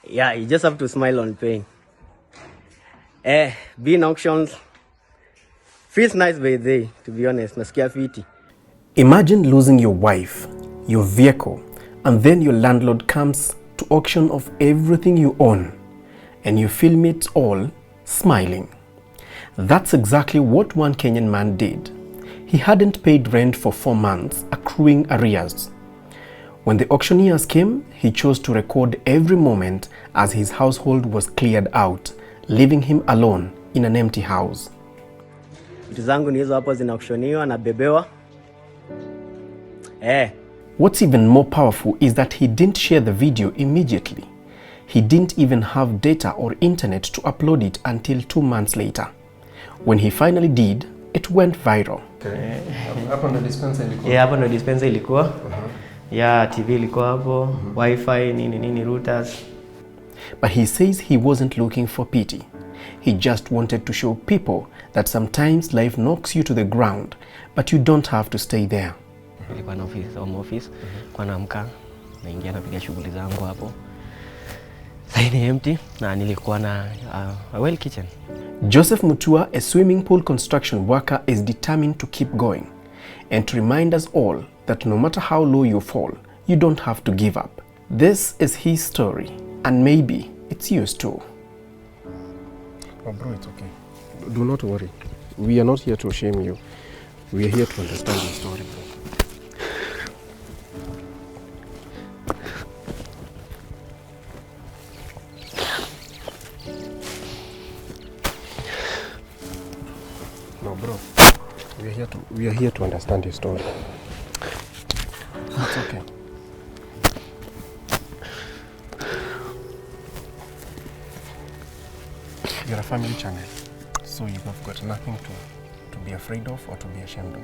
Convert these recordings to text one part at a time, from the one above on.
Yeah, you just have to smile on pain. Being auctions feels nice by day, to be honest. Nasikia fiti. Imagine losing your wife, your vehicle, and then your landlord comes to auction off everything you own, and you film it all smiling. That's exactly what one Kenyan man did. He hadn't paid rent for 4 months, accruing arrears. When the auctioneers came, he chose to record every moment as his household was cleared out, leaving him alone in an empty house. Vitu zangu ni hizo hapo zinaauctioniwa na bebewa. What's even more powerful is that he didn't share the video immediately. He didn't even have data or internet to upload it until 2 months later. When he finally did, it went viral. Hapo ndo dispenser ilikuwa. Yeah, hapo ndo dispenser ilikuwa. Yeah, TV ilikuwa hapo, Wi-Fi, nini routers. But he says he wasn't looking for pity. He just wanted to show people that sometimes life knocks you to the ground, but you don't have to stay there. Nilikuwa na home office, kwa naamka, naingia napiga shughuli zangu hapo. Sasa ni empty na nilikuwa na a well kitchen. Joseph Mutua, a swimming pool construction worker, is determined to keep going and to remind us all that no matter how low you fall, you don't have to give up. This is his story, and maybe it's yours too. Oh bro, it's okay. Do not worry. We are not here to shame you. We are here to understand your story, bro. No, bro. We are here to understand your story. It's okay. You're a family channel, so you have got nothing to be afraid of or to be ashamed of.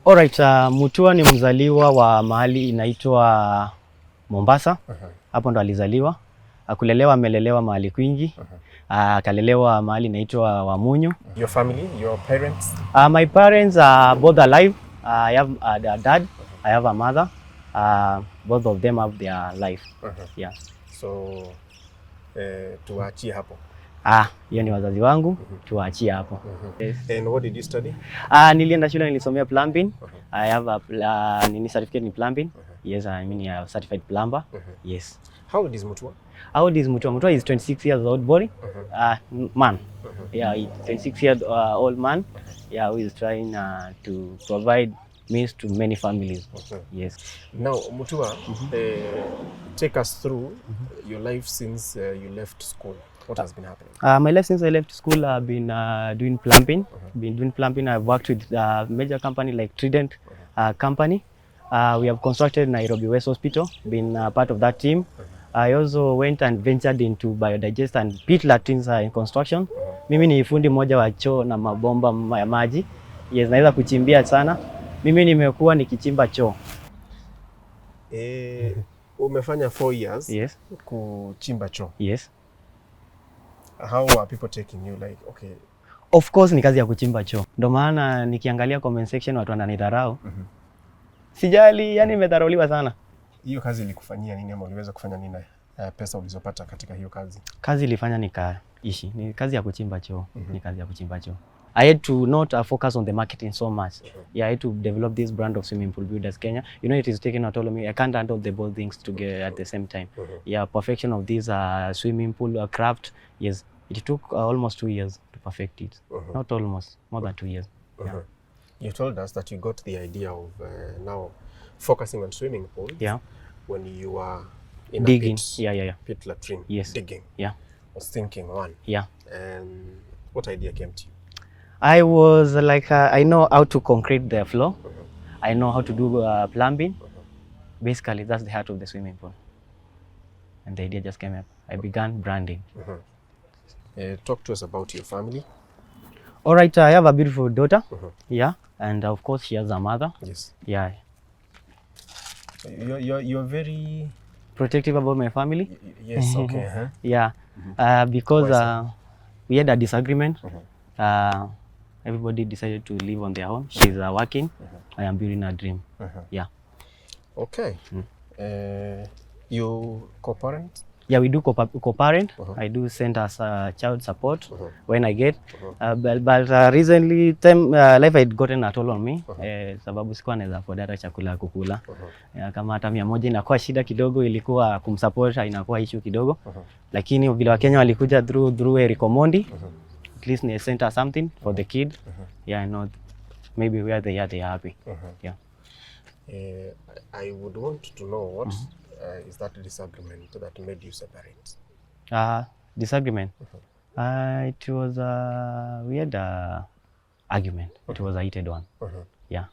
Alright, Mutua ni mzaliwa wa mahali inaitwa Mombasa. Hapo ndo alizaliwa. Kulelewa amelelewa mahali kwingi. Akalelewa mahali inaitwa Wamunyu. Your family, your parents? My parents are both alive. I have a dad, I have a mother. Both of them have their life. Yeah. So tuachie hapo. Hiyo ni wazazi wangu, tuachie hapo. Yes. And what did you study? Nilienda shule nilisomea plumbing. I have a certificate in plumbing. Yes, I mean a certified plumber. Yes. How old is Mutua? How old is Mutua? Mutua is 26 years old boy. Man. Yeah, 26 years old man. Yeah, who is trying to provide means to many families. Yes. Now, Mutua, take us through your life since you left school. What has been happening? My life since I left school, I've been doing plumbing. Been doing plumbing. I've worked with a major company like Trident company. We have constructed Nairobi West Hospital. Been part of that team. I also went and ventured into biodigest and pit latrines in construction. Mimi ni fundi moja wa choo na mabomba ya maji. Yes, naweza kuchimbia sana. Mimi nimekuwa nikichimba choo. Umefanya 4 years. Yes. Kuchimba choo. Yes. How are people taking you like, okay? Of course ni kazi ya kuchimba choo. Ndio maana nikiangalia comment section watu wananidharau. Sijali, yani nimedharauliwa sana. Hiyo kazi ilikufanyia nini ama uliweza kufanya nini pesa ulizopata katika hiyo kazi? Kazi ilifanya nikaishi. Ni kazi ya kuchimba choo. Ni kazi ya kuchimba choo. I had to not focus on the marketing so much. Yeah, I had to develop this brand of Swimming Pool Builders Kenya. You know, it is taking out all of me. I can't handle the both things together at the same time. Yeah, perfection of this swimming pool craft. Yes, it took almost 2 years to perfect it. Not almost, more than 2 years. Yeah. You told us that you got the idea of now focusing on swimming pool. Yeah. When you were in digging. A pit. Yeah. Pit latrine. Yes. Digging. Yeah. I was thinking one. Yeah. And what idea came to you? I was like, I know how to concrete the floor. I know how to do plumbing. Basically, that's the heart of the swimming pool. And the idea just came up. I began branding. Talk to us about your family. All right, I have a beautiful daughter. Yeah, and of course she has a mother. Yes. Yeah. So you're very protective about my family. Yes. Okay. Yeah. Because we had a disagreement. Everybody decided to live on their own. She's working. I am building a dream. Yeah. Okay. You co-parent? Yeah, we do co-parent. I do send us child support when I get. But recently life had gotten a toll on me. Sababu sikuwa naweza afford hata chakula ya kukula. Kama hata 100 inakuwa shida kidogo, ilikuwa kumsupport inakuwa issue kidogo. Lakini vile Wakenya walikuja through Eric Omondi, at least they sent us something for the kid. Yeah, I know maybe where they are happy. Yeah. I would want to know what is that disagreement that made you separate? Disagreement. It was we had a argument. It was a heated one. Yeah.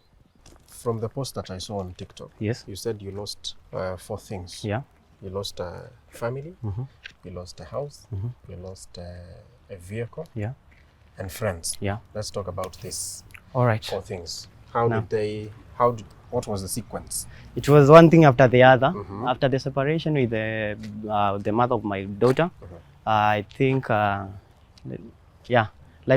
From the post that I saw on TikTok, Yes. you said you lost 4 things. Yeah. You lost a family, you lost a house, you lost a vehicle, Yeah. and friends. Yeah. Let's talk about this All right. 4 things. What was the sequence? It was one thing after the other. After the separation with the mother of my daughter, I think, life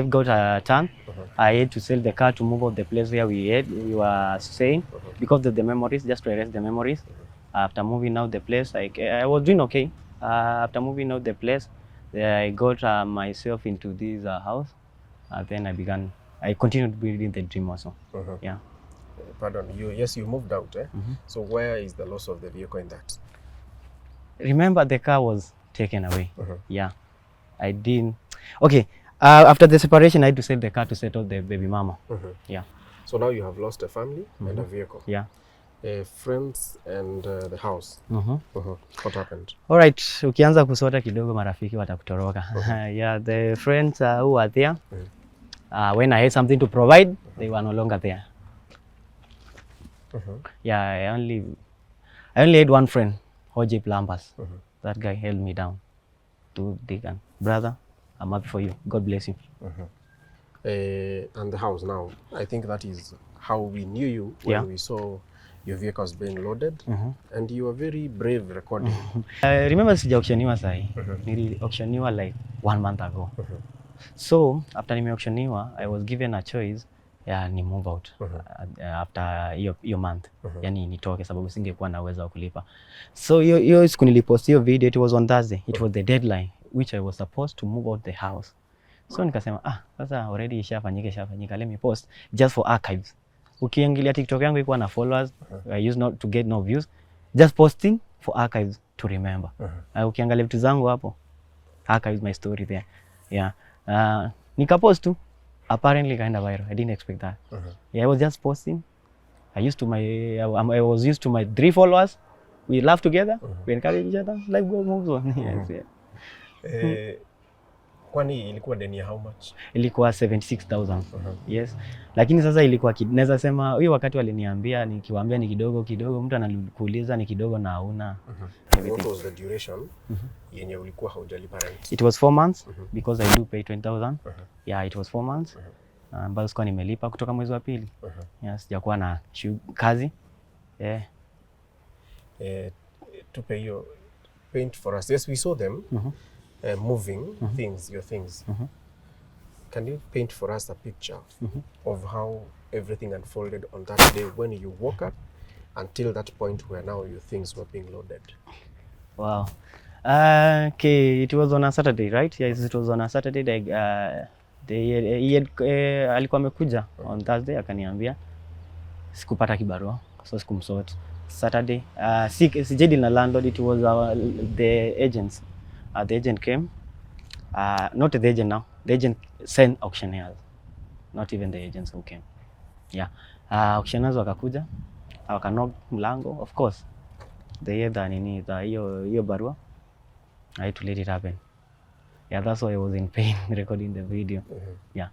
got a turn. I had to sell the car to move out the place where we were staying because of the memories, just to erase the memories. After moving out the place, I was doing okay. After moving out the place, I got myself into this house. Then I continued building the dream also. Yeah. Pardon, you moved out, eh? So where is the loss of the vehicle in that? Remember, the car was taken away. Yeah. I didn't. Okay. After the separation, I had to sell the car to settle the baby mama. Yeah. So now you have lost a family and a vehicle. Yeah. Friends and the house. What happened? All right. Ukianza kusota kidogo marafiki watakutoroka. Yeah, the friends who were there, when I had something to provide, they were no longer there. Yeah, I only had one friend, Hoji Plumbers. That guy held me down. To Deacon, brother, I'm happy for you. God bless you. And the house now, I think that is how we knew you when we saw your vehicles being loaded, and you were very brave recording. I remember sija auctioniwa sahi. Nili auctioniwa like 1 month ago. So after nime auctioniwa, I was given a choice ya ni move out after hiyo month. Yani nitoke sababu singekuwa na uwezo wa kulipa. So hiyo siku nilipost hiyo video, it was on Thursday. It was the deadline which I was supposed to move out the house. So nikasema sasa already ishafanyika, let me post just for archives. Ukiangalia TikTok yangu iko na followers, I used not to get no views, just posting for archives to remember. Ukiangalia vitu zangu hapo, archives my story there. Yeah. Nikapost tu, apparently kaenda viral. I didn't expect that. Yeah, I was just posting. I was used to my 3 followers. We laugh together, we encourage each other, life moves on. Yes, yeah. Kwani ilikuwa deni ya how much? Ilikuwa 76,000. Yes. Lakini sasa ilikuwa naweza sema huyo wakati waliniambia, nikiwaambia ni kidogo, mtu anakuuliza ni kidogo na hauna. What was the duration yenye ulikuwa haujalipa rent? It was 4 months because I do pay 20,000. Yeah, it was 4 months. Ambazo sikuwa nimelipa kutoka mwezi wa pili. Yeah, sijakuwa na kazi. Yeah. To pay your paint for us. Yes, we saw them. Moving your things. Can you paint for us a picture of how everything unfolded on that day when you woke up until that point where now your things were being loaded? Wow. Okay, it was on a Saturday, right? Yes, it was on a Saturday. Alikuwa amekuja on Thursday akaniambia sikupata kibarua, so sikumsort. Saturday, sijadi na landlord, it was the agents. The agent came, not the agent now. The agent sent auctioneers, not even the agents who came. Yeah, auctioneers wakakuja, wakanock mlango. Of course, they had hiyo barua. I had to let it happen. Yeah, that's why I was in pain recording the video. Yeah,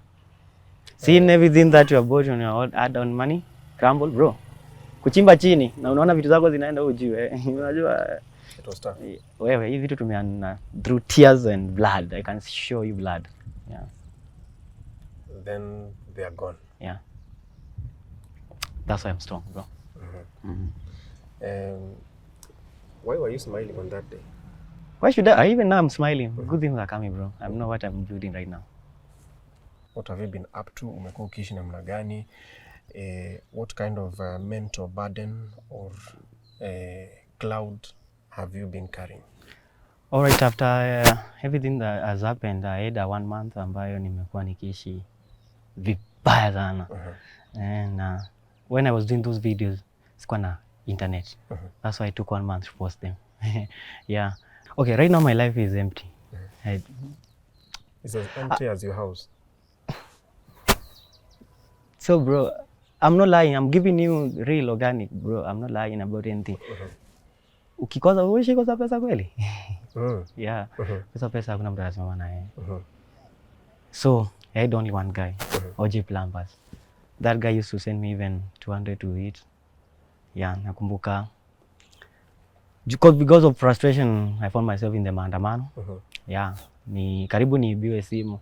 seeing everything that you have bought on your add-on money crumble, bro. Kuchimba chini na unaona vitu zako zinaenda ujue. Unajua it was tough. Wewe hivi vitu tumeana through tears and blood. I can show you blood. Yeah. Then they are gone. Yeah. That's why I'm strong, bro. Why were you smiling on that day? Why should I? Even now I'm smiling. Good things are coming, bro. I know what I'm building right now. What have you been up to? Umekuwa ukiishi namna gani? What kind of mental burden or cloud have you been carrying? All right, after everything that has happened, I had a 1 month ambayo nimekuwa nikiishi vibaya sana. And when I was doing those videos, sikuwa na internet. That's why I took 1 month to post them. Yeah. Okay, right now my life is empty. It's as empty as your house. So bro, I'm not lying. I'm giving you real organic, bro. I'm not lying about anything. Ukikosa uishi kosa pesa kweli? Yeah. Pesa hakuna mtu anasema naye. So, I had only one guy, OG Plumbers. That guy used to send me even 200 to eat. Yeah, nakumbuka. Because of frustration, I found myself in the maandamano. Yeah, ni karibu niibiwe simu.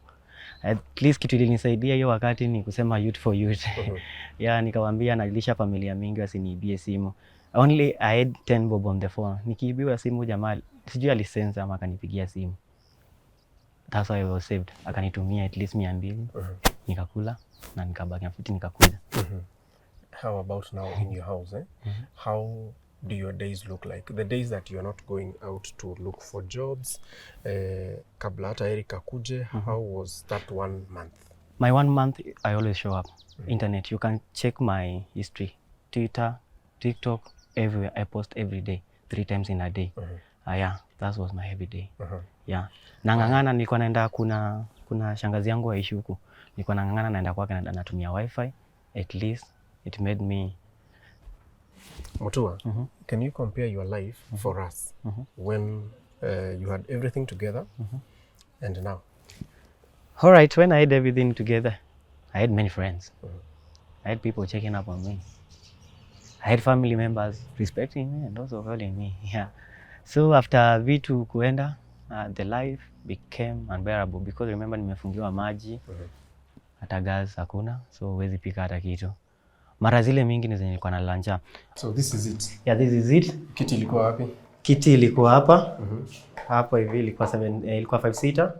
At least kitu ilinisaidia hiyo wakati ni kusema youth for youth. Yeah, nikawaambia nalilisha familia mingi wasiniibie simu. Only I had 10 bob on the phone. Nikiibiwa simu jamaa, sijui alisense ama akanipigia simu. That's why I was saved. Akanitumia at least 200. Nikakula na nikabaki na fiti nikakuja. How about now in your house? How do your days look like? The days that you are not going out to look for jobs, kabla hata Eric akuje, how was that 1 month? My 1 month, I always show up. Internet, you can check my history. Twitter, TikTok, everywhere. I post every day, 3 times in a day. Yeah, that was my every day. Yeah. Nangangana nilikuwa naenda kuna shangazi yangu aishi huko. Nilikuwa nangangana naenda kwake na natumia wifi. At least it made me. Mutua, can you compare your life for us when you had everything together and now? All right, when I had everything together, I had many friends. I had people checking up on me. I had family members respecting me and also calling me. Yeah. So after vitu kuenda, the life became unbearable because remember nimefungiwa maji, hata gas hakuna, so huwezi pika hata kitu. Mara zile mingi ni zenye nilikuwa nalala njaa. So this is it. Yeah, this is it. Kiti ilikuwa wapi? Kiti ilikuwa hapa. Hapo hivi ilikuwa 5 seater.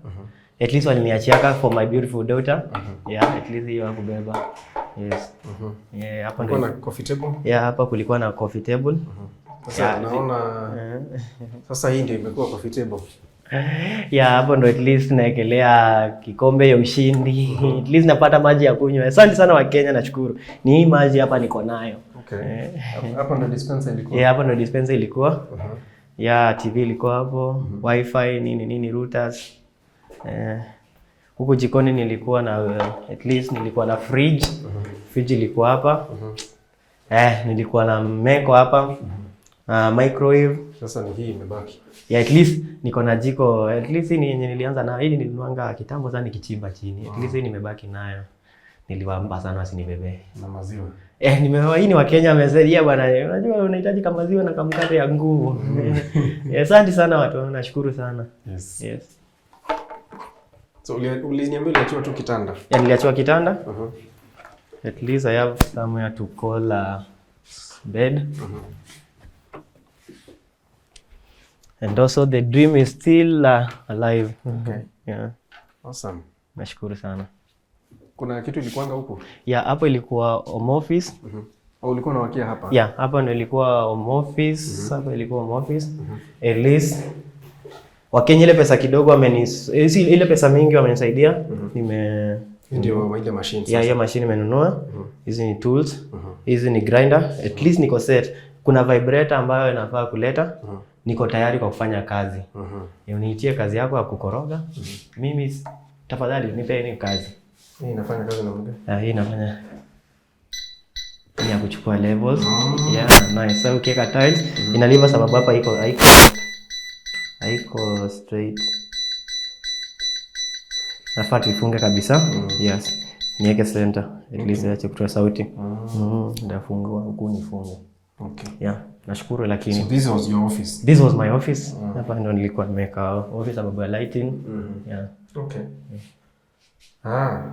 At least waliniachiaka for my beautiful daughter. Yeah, at least hiyo hakubeba. Yes. Yeah, hapa ndio. Kuna coffee table? Yeah, hapa kulikuwa na coffee table. Sasa naona sasa hii ndio imekuwa coffee table. Yeah, hapo ndo at least naekelea kikombe ya ushindi. At least napata maji ya kunywa. Asante sana wa Kenya, nashukuru. Ni hii maji hapa niko nayo. Okay. Hapa ndo dispenser ilikuwa. Yeah, hapa ndo dispenser ilikuwa. Yeah, TV ilikuwa hapo, wifi nini routers. Huko jikoni nilikuwa na at least nilikuwa na fridge. Fridge ilikuwa hapa. Nilikuwa na meko hapa. Microwave. Sasa ni hii imebaki. Yeah, at least niko na jiko. At least ni yenye nilianza na hili nilinuanga kitambo sana nikichimba chini. At least hii nimebaki nayo. Niliwaomba sana wasinibebe. Na maziwa. Nimewa hii ni wa Kenya wamesaidia bwana. Unajua unahitaji kama maziwa na kamkate ya nguvu. Asante sana watu, nashukuru sana. Yes. So uliniambia uliachiwa tu kitanda? Yeah, niliachiwa kitanda. At least I have somewhere to call a bed. And also the dream is still alive. Okay. Yeah. Awesome. Nashukuru sana. Kuna kitu ilikuanga huko? Yeah, hapo ilikuwa home office. Au ulikuwa unawakia hapa? Yeah, hapa ndo ilikuwa home office. Hapa ilikuwa home office. At least Wakenya ile pesa kidogo ile pesa mingi wamenisaidia. Ndio ile machine. Yeah, hiyo machine nimenunua. Hizi ni tools. Hizi ni grinder. At least niko set. Kuna vibrator ambayo inafaa kuleta. Niko tayari kwa kufanya kazi. Uniitie kazi yako ya kukoroga. Mimi tafadhali nipe ni kazi. Hii inafanya kazi na muda? Hii inafanya ya kuchukua levels. Yeah, nice. So ukiweka tiles inaliva sababu hapa haiko straight. Nafaa tuifunge kabisa. Yes. Niweke center. At least iache kutoa sauti. Ndafungua huku nifunge. Okay. Yeah, nashukuru lakini. So this was your office? This was my office. Hapa ndo nilikuwa nimeka office sababu ya lighting. Yeah. Okay.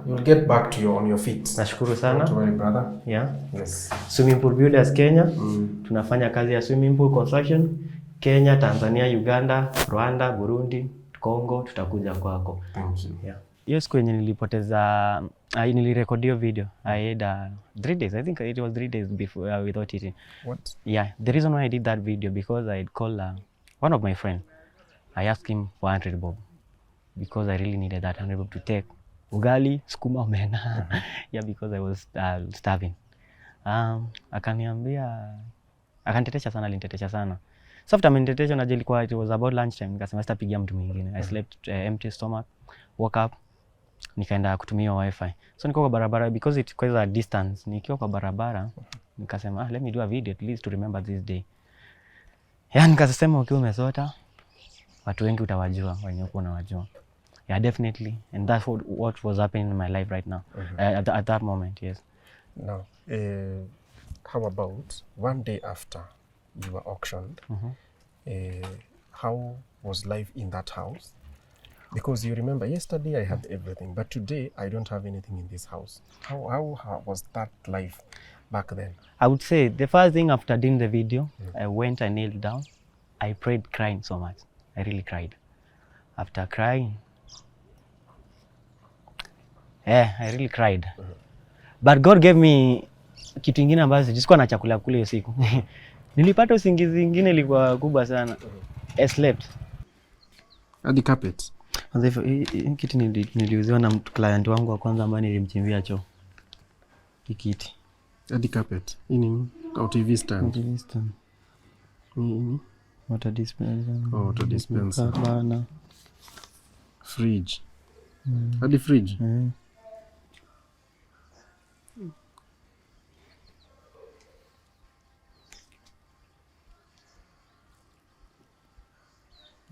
You'll get back to on your feet. Nashukuru sana. Don't worry, brother. Yeah. Yes. Swimming Pool Builders Kenya. Tunafanya kazi ya swimming pool construction. Kenya, Tanzania, Uganda, Rwanda, Burundi, Congo, tutakuja kwako. Thank you. Yeah. Hiyo siku yenye nilipoteza nilirekodio video. I had 3 days. I think it was 3 days before without eating. What? Yeah. The reason why I did that video because I had called one of my friend, I asked him for 100 bob because I really needed that 100 bob to take ugali, sukuma, omena. Yeah, because I was starving. Akaniambia, akanitetea sana. So after amenitetea na ilikuwa it was about lunch time, nikasema sitapigia mtu mwingine. I slept empty stomach, woke up, nikaenda kutumia wifi. So niko kwa barabara because it was a distance. Nikiwa kwa barabara nikasema let me do a video at least to remember this day. Yeah, nikasema ukiwa umesota watu wengi utawajua wenye uko unawajua. Yeah, definitely, and that's what was happening in my life right now. At that moment, yes. Now, how about one day after you were auctioned? How was life in that house? Because you remember yesterday I had everything, but today I don't have anything in this house. How was that life back then? I would say the first thing after doing the video, I went, I knelt down, I prayed, crying so much. I really cried. After crying, I really cried. But God gave me kitu ingine ambacho sikuwa na chakula kule hiyo siku. Nilipata usingizi ingine ilikuwa kubwa sana. I slept. At the carpet. Sasa kitu niliuziwa na client wangu wa kwanza ambaye nilimchimbia choo. Kiti. At the carpet. Ini au TV stand. TV stand. Water dispenser. Oh, water dispenser. Bana. Fridge. At the fridge.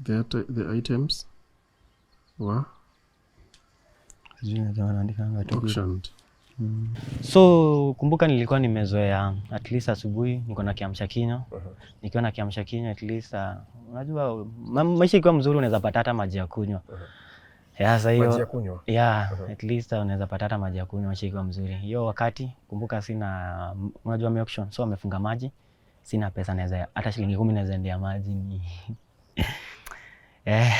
The items were auctioned. So kumbuka nilikuwa nimezoea at least asubuhi niko na kiamsha kinywa. Nikiwa na kiamsha kinywa at least unajua maisha ikiwa mzuri unaweza pata hata maji ya kunywa. Yeah, sasa hiyo. Maji ya kunywa. Yeah, at least unaweza pata hata maji ya kunywa maisha ikiwa mzuri. Hiyo wakati kumbuka sina, unajua auction, so wamefunga maji. Sina pesa naweza hata shilingi 10 naweza endea maji ni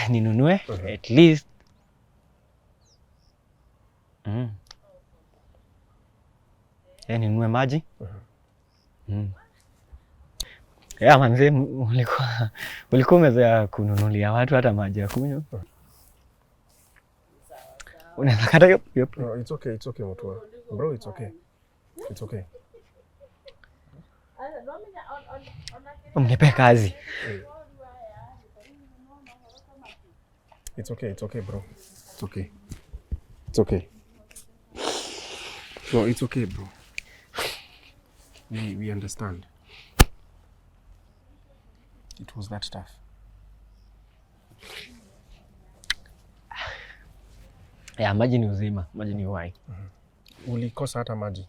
ninunue at least ninunue maji. Yeah, manze ulikuwa umezoea kununulia watu hata maji ya kunywa. Unaweza kata hiyo. No, it's okay Mutua. Bro, it's okay. Mnipe kazi. It's okay, bro. It's okay. No, it's okay, bro. We understand. It was that tough. Yeah, maji ni uzima, maji ni uhai. Ulikosa hata maji?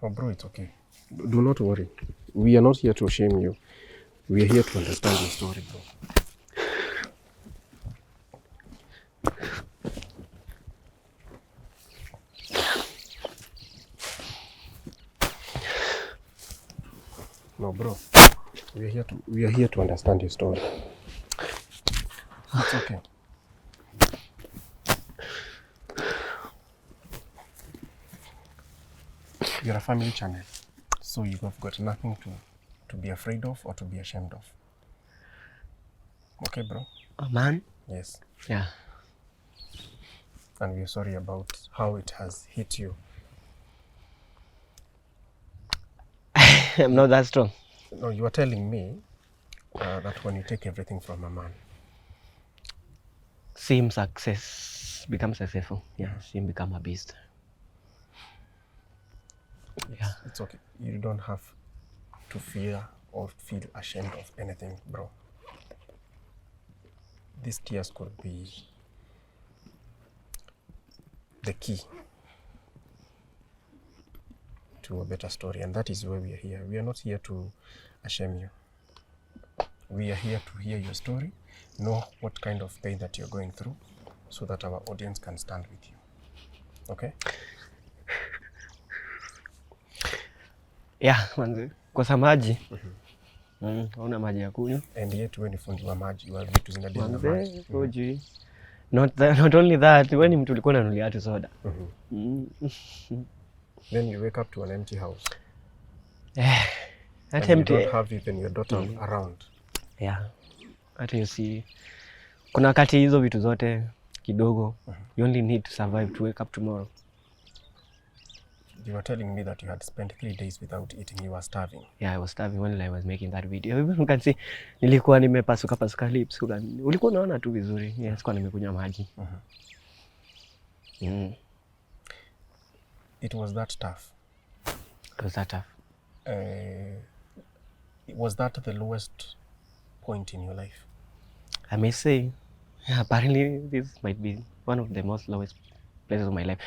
Oh, bro, it's okay. Do not worry. We are not here to shame you. We are here to understand your story, bro. No, bro. We are here to understand your story. It's okay. You're a family channel, so you have got nothing to be afraid of or to be ashamed of. Okay, bro? Oh, man? Yes. Yeah. And we're sorry about how it has hit you. I'm not that strong. No, you are telling me that when you take everything from a man, see him become successful. Yeah, see him become a beast. Yeah. It's okay. You don't have to fear or feel ashamed of anything, bro. These tears could be the key to a better story, and that is why we are here. We are not here to shame you. We are here to hear your story, know what kind of pain that you're going through, so that our audience can stand with you. Okay? Yeah, manze. Kwa maji. Hauna maji ya kunywa. And yet when you fundi wa maji, wa vitu zinadili na maji. Oji. Not only that, when mtu ulikuwa unanunulia tu soda. Then you wake up to an empty house. And Hata you don't have even your daughter around. yeah. Hata you see, kuna wakati hizo vitu zote kidogo, you only need to survive to wake up tomorrow. You were telling me that you had spent 3 days without eating. You were starving. Yeah, I was starving when I was making that video. Even you can see, nilikuwa nimepasuka lips. Ulikuwa unaona tu vizuri. Yes, sikuwa nimekunywa maji. It was that tough. It was that tough. Was that the lowest point in your life? I may say, yeah, apparently this might be one of the most lowest places of my life.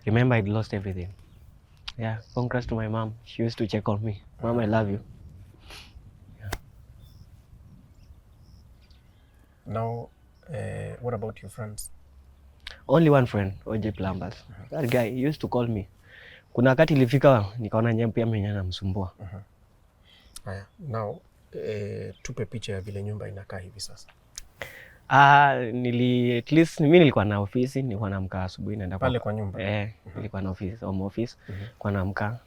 Remember, I'd lost everything. Yeah, congrats to my mom. She used to check on me. Mom, I love you. Yeah. Now, what about your friends? Only one friend, OJ Plumbers. That guy he used to call me. Kuna wakati ilifika nikaona nyembe pia mwenye anamsumbua. Haya, now tupe picha ya vile nyumba inakaa hivi sasa. At least mimi nilikuwa na ofisi, nilikuwa naamka asubuhi naenda pale kwa nyumba. Nilikuwa na ofisi, home office. Kwa naamka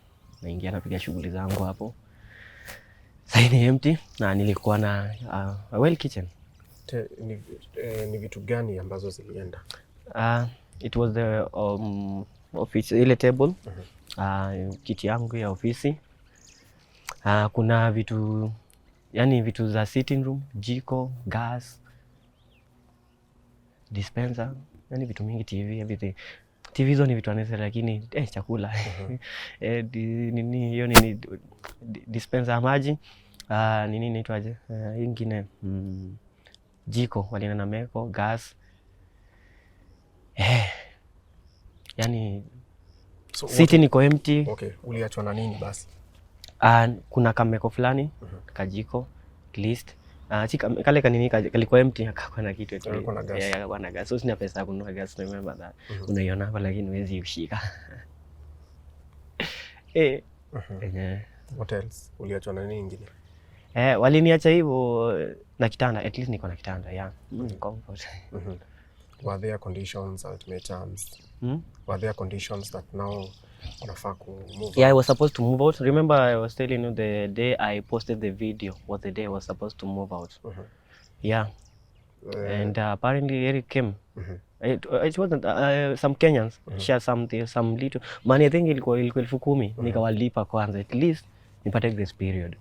naingia napiga shughuli zangu hapo. Sasa ni empty na nilikuwa na a well kitchen. Ni vitu gani ambazo zilienda? It was the office, ile table, kiti yangu ya ofisi. Kuna vitu, yani vitu za sitting room, jiko, gas, dispenser, yani vitu mingi, TV, everything. TV hizo ni vitu anese, lakini chakula. Hiyo nini dispenser ya maji, nini inaitwaje? Ingine jiko walina na meko, gas. Yani So siti niko empty. Okay, uliachwa na nini basi? Kuna kameko fulani, kajiko, at least. Kale kanini kaliko empty, akakuwa na kitu eti. Akakuwa na gas. Yeah, akakuwa na gas. So sina pesa ya kununua gas, remember that. Unaiona hapa lakini huwezi ushika. What else? Uliachwa na nini ingine? Waliniacha hivyo na kitanda, at least niko na kitanda, yeah. Comfort. Were there conditions, ultimatums? Were there conditions that now unafaa ku move? Yeah, I was supposed to move out. Remember, I was telling you the day I posted the video was the day I was supposed to move out. Yeah. And apparently Eric came. It wasn't some Kenyans shared some little money. I think ilikuwa 10,000 nikawalipa kwanza, at least nipate grace period.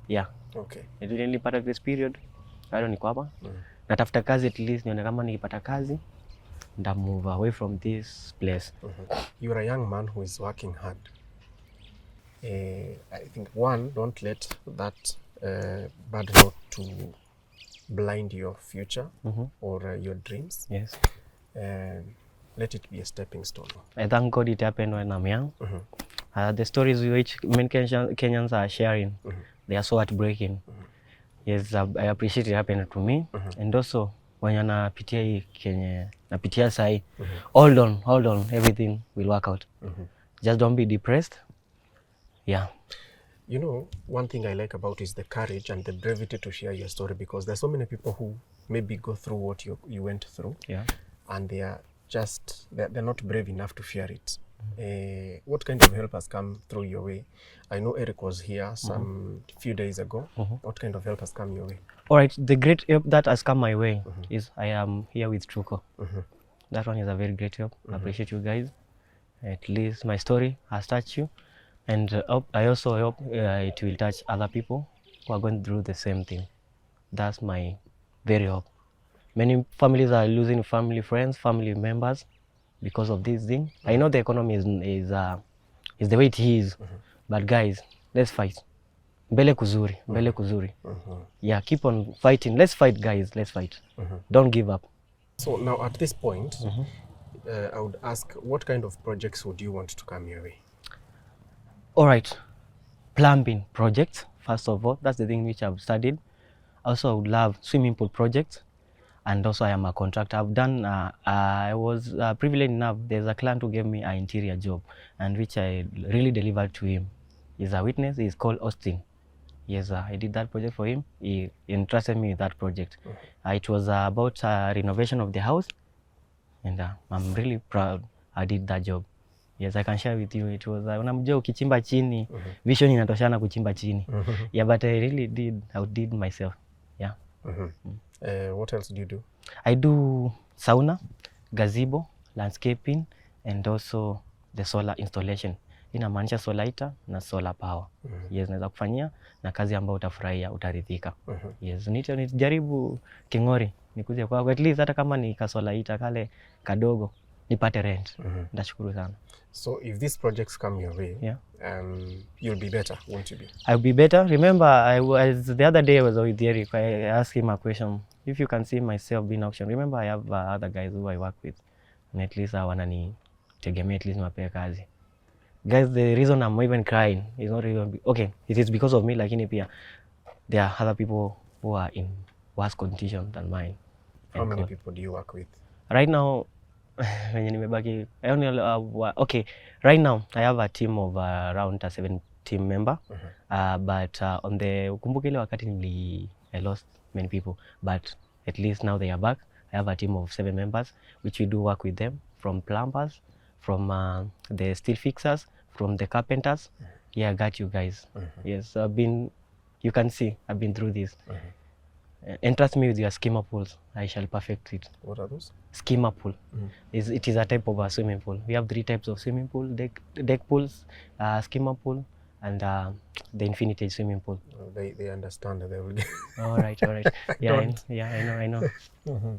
Yeah. Okay. Nilipata grace period. Bado niko hapa. Natafuta kazi, at least nione kama nikipata kazi nda move away from this place. You're a young man who is working hard. I think one, don't let that bad note to blind your future or your dreams. Yes. Let it be a stepping stone. I thank God it happened when I'm young. The stories which many Kenyans are sharing, they are so heartbreaking. Yes, I appreciate it happened to me. And also, when napitia hii kenye napitia sahi, hold on, everything will work out. Just don't be depressed. Yeah. You know, one thing I like about is the courage and the brevity to share your story, because there's so many people who maybe go through what you went through. Yeah. And they are just, they're not brave enough to share it. What kind of help has come through your way? I know Eric was here some few days ago. What kind of help has come your way? All right, the great help that has come my way is I am here with Truco. That one is a very great help. I appreciate you guys. At least my story has touched you, and I also hope it will touch other people who are going through the same thing. That's my very hope. Many families are losing family, friends, family members because of this thing. I know the economy is the way it is, but guys, let's fight. Mbele kuzuri, mbele kuzuri. Yeah, keep on fighting. Let's fight, guys. Let's fight. Don't give up. So now at this point, I would ask, what kind of projects would you want to come your way? All right, plumbing projects, first of all. That's the thing which I've studied. Also, I would love swimming pool projects. And also I am a contractor. I've done, I was privileged enough, there's a client who gave me an interior job, and which I really delivered to him. He's a witness, he's called Austin. Yes, I did that project for him. He entrusted me with that project. It was about renovation of the house, and I'm really proud I did that job. Yes, I can share with you. It was unamjua ukichimba chini, vision inatoshana kuchimba chini. Yeah, but I really outdid myself. Yeah. What else do you do? I do sauna, gazebo, landscaping, and also the solar installation. Inamaanisha solar heater na solar power. Yes, naweza kufanyia na kazi ambayo utafurahia, utaridhika. Yes, nijaribu King'ori, nikuje kwako at least hata kama ni ka solar heater kale kadogo nipate rent. Ndashukuru sana. So if these projects come your way, Yeah. You'll be better, won't you be? I'll be better. Remember, the other day I was with Eric. I asked him a question. If you can see myself being auction. Remember, I have other guys who I work with. And at least I wanani tegemea at least mapea kazi. Guys, the reason I'm even crying is not even okay. It is because of me. Lakini pia there are other people who are in worse condition than mine. How many people do you work with? Right now, when nimebaki, I only okay. Right now, I have a team of around 7 team member. But on the ukumbuke ile wakati I lost many people. But at least now they are back. I have a team of 7 members, which we do work with them, from plumbers, from the steel fixers, from the carpenters. Yeah, I got you guys. Yes, you can see, I've been through this. Entrust me with your skimmer pools. I shall perfect it. What are those? Skimmer pool. It is a type of a swimming pool. We have 3 types of swimming pool: deck pools, skimmer pool, and the infinity swimming pool. They understand that they will get. All right. Yeah, I know.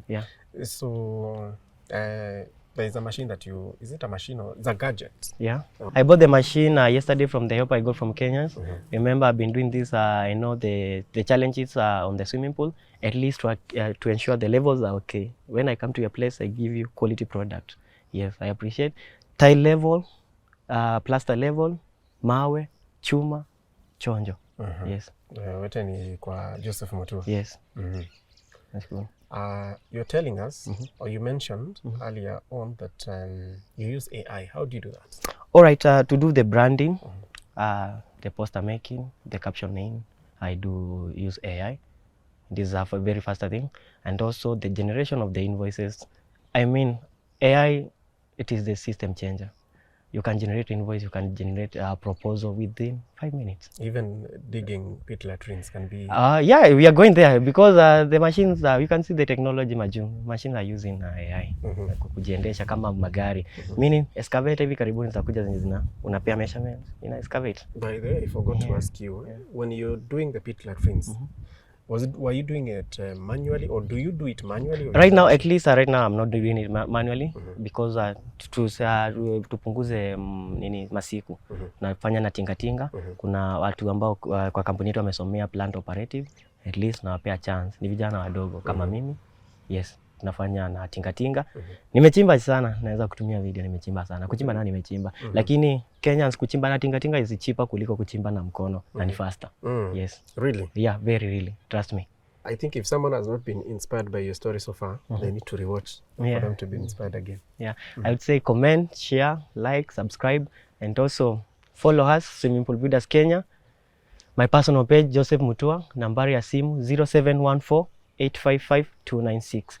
Yeah. So there is a machine that you, is it a machine or it's a gadget? Yeah. I bought the machine yesterday from the help I got from Kenyans. Remember, I've been doing this. I know the challenges on the swimming pool, at least to ensure the levels are okay. When I come to your place, I give you quality product. Yes, I appreciate. Tile level, plaster level, mawe, chuma, chonjo. Yes. Wote ni kwa Joseph Mutua. Yes. That's cool. You're telling us, or you mentioned earlier on that you use AI. How do you do that? All right, to do the branding, the poster making, the captioning, I do use AI. This is a very fast thing. And also the generation of the invoices. I mean, AI, it is the system changer. You can generate invoice, you can generate a proposal within 5 minutes. Even digging pit latrines can be... Yeah, we are going there because the machines, you can see the technology machines are using AI kujiendesha kama magari. Meaning, excavator hivi karibuni zitakuja zenye unapea measurements, ina excavate. By the way, I forgot to ask you, when you're doing the pit latrines, were you doing it manually, or do you do it manually? Right now, at least right now, I'm not doing it manually because tupunguze masiku. Nafanya na tinga. Kuna watu ambao kwa kampuni yetu wamesomea plant operative, at least nawapea chance. Ni vijana wadogo kama mimi. Yes, tunafanya na tinga. Nimechimba sana, naweza kutumia video, nimechimba sana. Kuchimba na nimechimba. Lakini Kenyans kuchimba na tinga is cheaper kuliko kuchimba na mkono na ni faster. Yes. Really? Yeah, very really. Trust me. I think if someone has not been inspired by your story so far, they need to rewatch for them to be inspired again. Yeah. I would say comment, share, like, subscribe, and also follow us, Swimming Pool Builders Kenya. My personal page, Joseph Mutua, nambari ya simu 0714855296.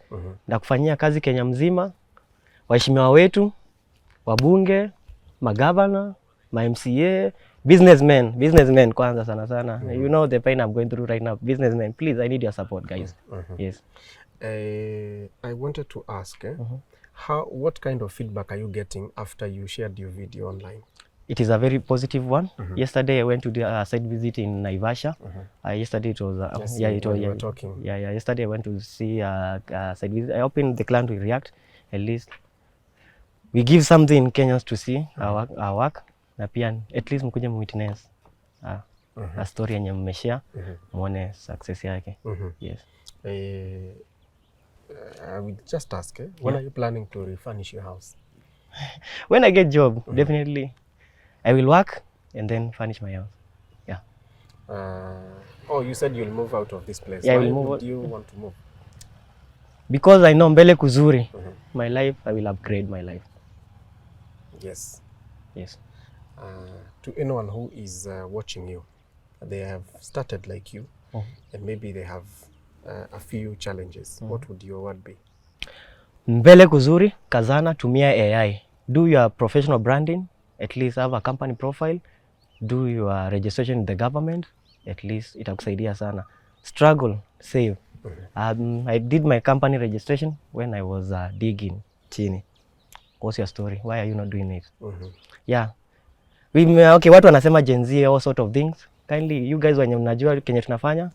Nakufanyia kazi Kenya mzima, waheshimiwa wetu, wabunge, magavana, ma MCA, businessmen kwanza sana. You know the pain I'm going through right now. Businessmen, please, I need your support, guys. Yes. I wanted to ask, what kind of feedback are you getting after you shared your video online? It is a very positive one. Yesterday I went to do a site visit in Naivasha. Yesterday it was talking. Yeah. Yesterday I went to see a site visit. I hope the client will react. At least we give something Kenyans to see our work. Na pia at least mkuje witness a story yenye mmeshare, muone success yake. Yes. I will just ask, when are you planning to refurnish your house? When I get job, definitely I will work and then furnish my house. Yeah. You said you'll move out of this place. Yeah, Why would you want to move? Because I know mbele kuzuri. My life, I will upgrade my life. Yes. Yes. To anyone who is watching you, they have started like you, and maybe they have a few challenges. What would your word be? Mbele kuzuri, kazana, tumia AI. do your professional branding, at least have a company profile, do your registration in the government, at least itakusaidia sana. Struggle, save. I did my company registration when I was digging chini. What's your story? Why are you not doing it? Yeah. Okay, watu wanasema Gen Z, all sort of things. Kindly, you guys wenye mnajua kenye tunafanya,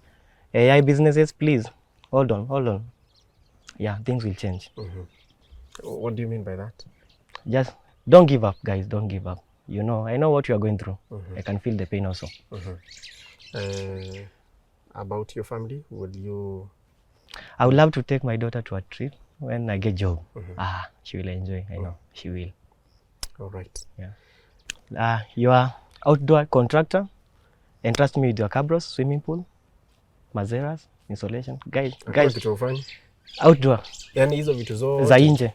AI businesses, please, hold on. Yeah, things will change. What do you mean by that? Just don't give up, guys. Don't give up. You know, I know what you are going through. I can feel the pain also. About your family, would you? I would love to take my daughter to a trip when I get job. She will enjoy. I know she will. All right. Yeah. You are outdoor contractor. Entrust me with your cabros, swimming pool, mazeras, installation. Guys, Kitu ufanye? outdoor. Yani hizo vitu zote Za nje.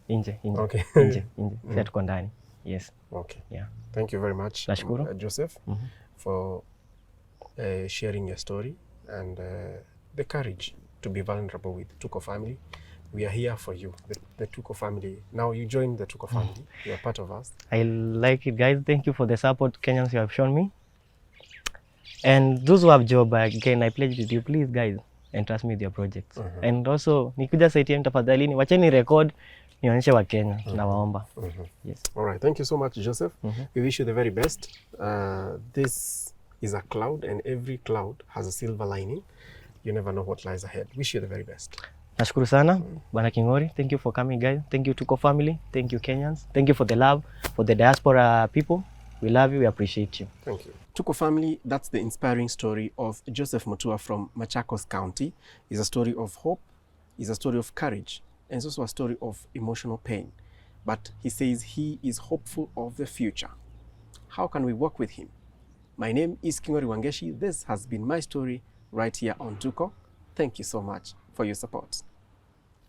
Nje. Okay. Nje. Sasa tuko ndani. Yes. Okay. Yeah. Thank you very much, Nashukuru. Joseph, for sharing your story and the courage to be vulnerable with Tuko family. We are here for you, the Tuko family. Now you join the Tuko family. You are part of us. I like it, guys. Thank you for the support Kenyans you have shown me. And those who have job, again, I pledge with you, please, guys, entrust me with your projects. And also, nikuja site tafadhalini, wacheni record, nionyeshe wa Kenya, nawaomba. Yes. All right. Thank you so much, Joseph. We wish you the very best. This is a cloud, and every cloud has a silver lining. You never know what lies ahead. Wish you the very best. Nashukuru sana, Bwana Kingori. Thank you for coming, guys. Thank you, Tuko family. Thank you, Kenyans. Thank you for the love, for the diaspora people. We love you. We appreciate you. Thank you. Tuko family, that's the inspiring story of Joseph Mutua from Machakos County. It's a story of hope, it's a story of courage, and it's also a story of emotional pain. But he says he is hopeful of the future. How can we work with him? My name is Kingori Wangeshi. This has been my story right here on Tuko. Thank you so much for your support.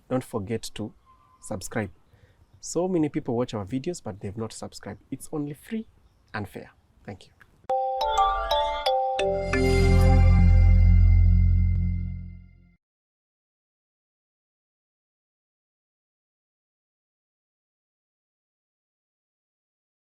Don't forget to subscribe. So many people watch our videos, but they've not subscribed. It's only free and fair. Thank you.